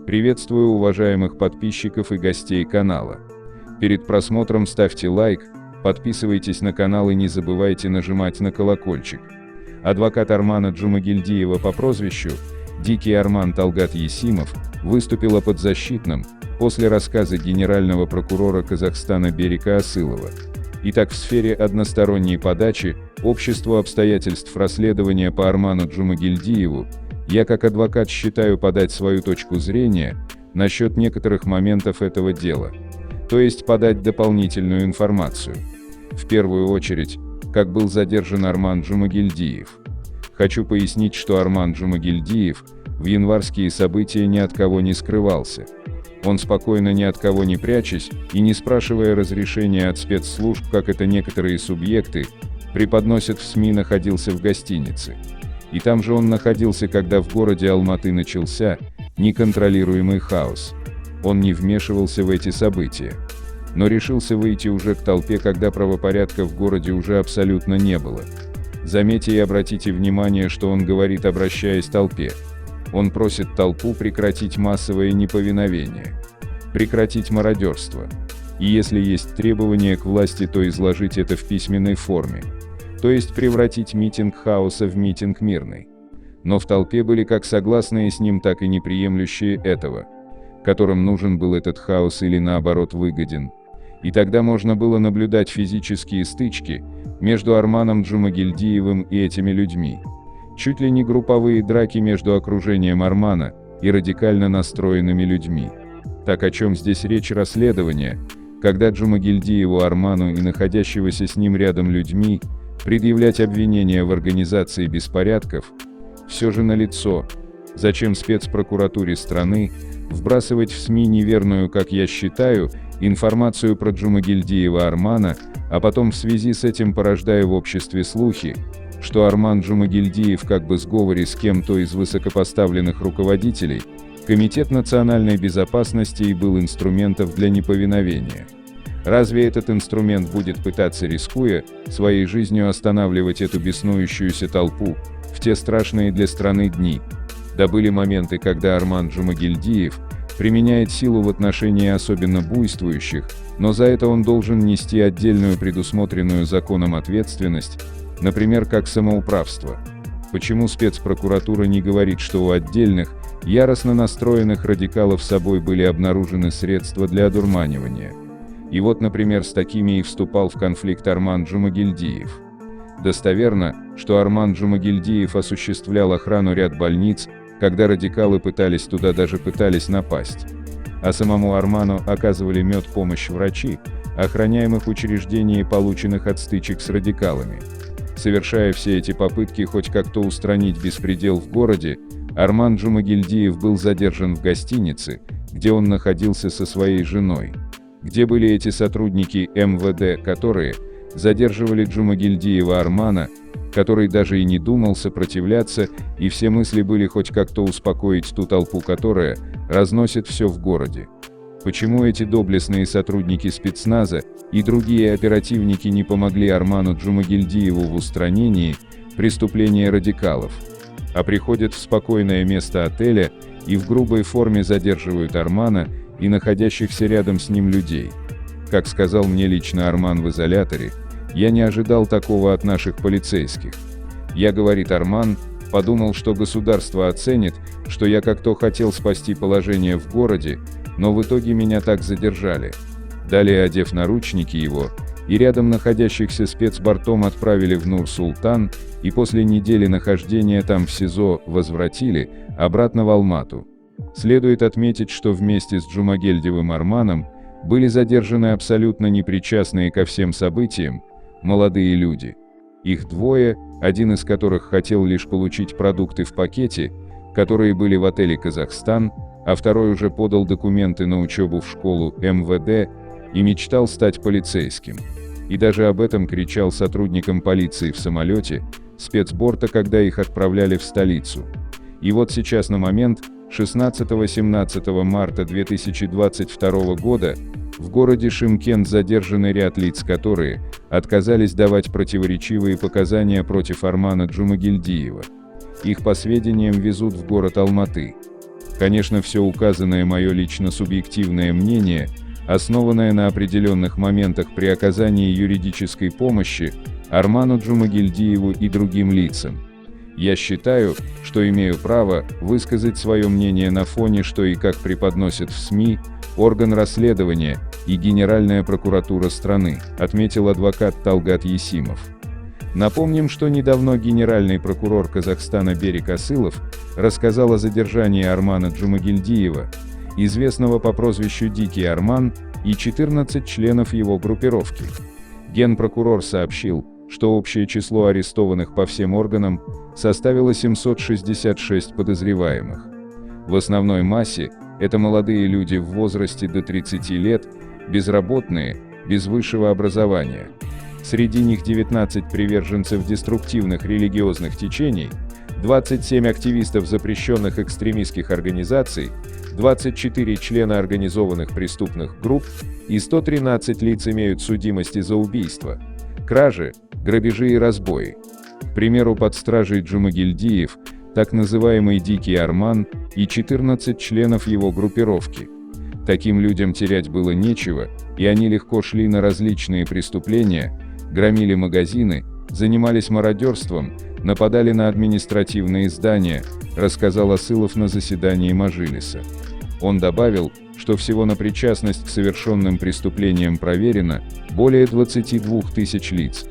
Приветствую уважаемых подписчиков и гостей канала. Перед просмотром ставьте лайк, подписывайтесь на канал и не забывайте нажимать на колокольчик. Адвокат Армана Джумагильдиева по прозвищу Дикий Арман Талгат Есимов выступила подзащитным после рассказа генерального прокурора Казахстана Берика Асылова. Итак, в сфере односторонней подачи обществу обстоятельств расследования по Арману Джумагильдиеву я как адвокат считаю подать свою точку зрения насчет некоторых моментов этого дела, то есть подать дополнительную информацию. В первую очередь, как был задержан Арман Джумагильдиев. Хочу пояснить, что Арман Джумагильдиев в январские события ни от кого не скрывался. Он спокойно, ни от кого не прячась и не спрашивая разрешения от спецслужб, как это некоторые субъекты преподносят в СМИ, находился в гостинице. И там же он находился, когда в городе Алматы начался неконтролируемый хаос. Он не вмешивался в эти события, но решился выйти уже к толпе, когда правопорядка в городе уже абсолютно не было. Заметьте и обратите внимание, что он говорит, обращаясь к толпе. Он просит толпу прекратить массовое неповиновение, прекратить мародерство. И если есть требования к власти, то изложить это в письменной форме. То есть превратить митинг хаоса в митинг мирный. Но в толпе были как согласные с ним, так и неприемлющие этого, которым нужен был этот хаос или наоборот выгоден. И тогда можно было наблюдать физические стычки между Арманом Джумагильдиевым и этими людьми. Чуть ли не групповые драки между окружением Армана и радикально настроенными людьми. Так о чем здесь речь расследования, когда Джумагильдиеву Арману и находящегося с ним рядом людьми предъявлять обвинения в организации беспорядков, все же налицо. Зачем спецпрокуратуре страны вбрасывать в СМИ неверную, как я считаю, информацию про Джумагильдиева Армана, а потом в связи с этим порождая в обществе слухи, что Арман Джумагильдиев как бы в сговоре с кем-то из высокопоставленных руководителей Комитет национальной безопасности и был инструментом для неповиновения. Разве этот инструмент будет пытаться, рискуя своей жизнью, останавливать эту беснующуюся толпу в те страшные для страны дни? Да были моменты, когда Арман Джумагильдиев применяет силу в отношении особенно буйствующих, но за это он должен нести отдельную предусмотренную законом ответственность, например, как самоуправство. Почему спецпрокуратура не говорит, что у отдельных, яростно настроенных радикалов с собой были обнаружены средства для одурманивания? И вот, например, с такими и вступал в конфликт Арман Джумагильдиев. Достоверно, что Арман Джумагильдиев осуществлял охрану ряд больниц, когда радикалы даже пытались напасть. А самому Арману оказывали медпомощь врачи охраняемых учреждений, полученных от стычек с радикалами. Совершая все эти попытки хоть как-то устранить беспредел в городе, Арман Джумагильдиев был задержан в гостинице, где он находился со своей женой. Где были эти сотрудники МВД, которые задерживали Джумагильдиева Армана, который даже и не думал сопротивляться, и все мысли были хоть как-то успокоить ту толпу, которая разносит все в городе? Почему эти доблестные сотрудники спецназа и другие оперативники не помогли Арману Джумагильдиеву в устранении преступления радикалов, а приходят в спокойное место отеля и в грубой форме задерживают Армана и находящихся рядом с ним людей? Как сказал мне лично Арман в изоляторе, я не ожидал такого от наших полицейских. Я, говорит Арман, подумал, что государство оценит, что я как-то хотел спасти положение в городе, но в итоге меня так задержали. Далее, одев наручники его, и рядом находящихся спецбортом отправили в Нур-Султан, и после недели нахождения там в СИЗО возвратили обратно в Алмату. Следует отметить, что вместе с Джумагильдиевым Арманом были задержаны абсолютно непричастные ко всем событиям молодые люди. Их двое, один из которых хотел лишь получить продукты в пакете, которые были в отеле «Казахстан», а второй уже подал документы на учебу в школу МВД и мечтал стать полицейским. И даже об этом кричал сотрудникам полиции в самолете спецборта, когда их отправляли в столицу. И вот сейчас на момент 16-17 марта 2022 года в городе Шымкент задержаны ряд лиц, которые отказались давать противоречивые показания против Армана Джумагильдиева. Их, по сведениям, везут в город Алматы. Конечно, все указанное мое лично субъективное мнение, основанное на определенных моментах при оказании юридической помощи Арману Джумагильдиеву и другим лицам. Я считаю, что имею право высказать свое мнение на фоне, что и как преподносят в СМИ, орган расследования и Генеральная прокуратура страны, отметил адвокат Талгат Есимов. Напомним, что недавно генеральный прокурор Казахстана Берик Асылов рассказал о задержании Армана Джумагильдиева, известного по прозвищу Дикий Арман, и 14 членов его группировки. Генпрокурор сообщил, что общее число арестованных по всем органам составило 766 подозреваемых. В основной массе это молодые люди в возрасте до 30 лет, безработные, без высшего образования. Среди них 19 приверженцев деструктивных религиозных течений, 27 активистов запрещенных экстремистских организаций, 24 члена организованных преступных групп и 113 лиц имеют судимости за убийства, кражи, грабежи и разбои. К примеру, под стражей Джумагильдиев, так называемый Дикий Арман, и 14 членов его группировки. Таким людям терять было нечего, и они легко шли на различные преступления, громили магазины, занимались мародерством, нападали на административные здания, рассказал Асылов на заседании Мажилиса. Он добавил, что всего на причастность к совершенным преступлениям проверено более 22 тысяч лиц.